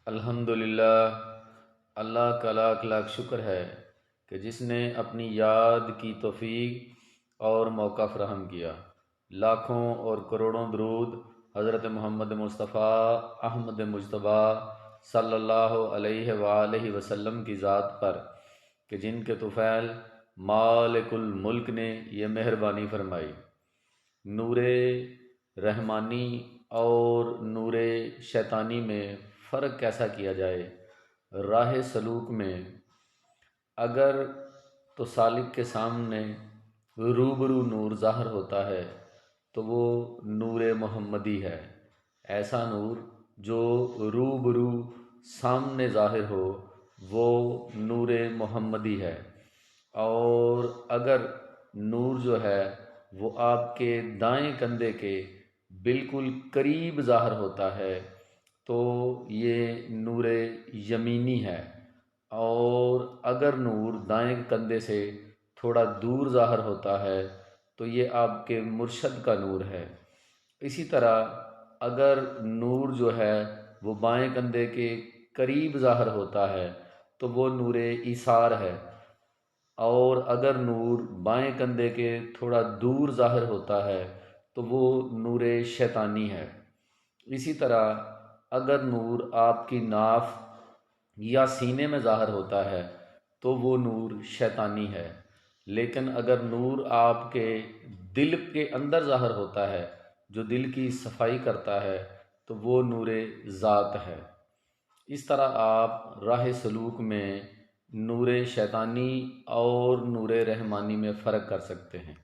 الحمدللہ، اللہ کا لاکھ لاکھ شکر ہے کہ جس نے اپنی یاد کی توفیق اور موقع فراہم کیا۔ لاکھوں اور کروڑوں درود حضرت محمد مصطفیٰ احمد مجتبیٰ صلی اللہ علیہ وآلہ وسلم کی ذات پر کہ جن کے طفیل مالک الملک نے یہ مہربانی فرمائی۔ نور رحمانی اور نور شیطانی میں فرق کیسا کیا جائے؟ راہ سلوک میں اگر تو سالک کے سامنے روبرو نور ظاہر ہوتا ہے تو وہ نور محمدی ہے۔ ایسا نور جو روبرو سامنے ظاہر ہو وہ نور محمدی ہے، اور اگر نور جو ہے وہ آپ کے دائیں کندھے کے بالکل قریب ظاہر ہوتا ہے تو یہ نور یمینی ہے، اور اگر نور دائیں کندھے سے تھوڑا دور ظاہر ہوتا ہے تو یہ آپ کے مرشد کا نور ہے۔ اسی طرح اگر نور جو ہے وہ بائیں کندھے کے قریب ظاہر ہوتا ہے تو وہ نور ایثار ہے، اور اگر نور بائیں کندھے کے تھوڑا دور ظاہر ہوتا ہے تو وہ نور شیطانی ہے۔ اسی طرح اگر نور آپ کی ناف یا سینے میں ظاہر ہوتا ہے تو وہ نور شیطانی ہے، لیکن اگر نور آپ کے دل کے اندر ظاہر ہوتا ہے جو دل کی صفائی کرتا ہے تو وہ نور ذات ہے۔ اس طرح آپ راہ سلوک میں نور شیطانی اور نور رحمانی میں فرق کر سکتے ہیں۔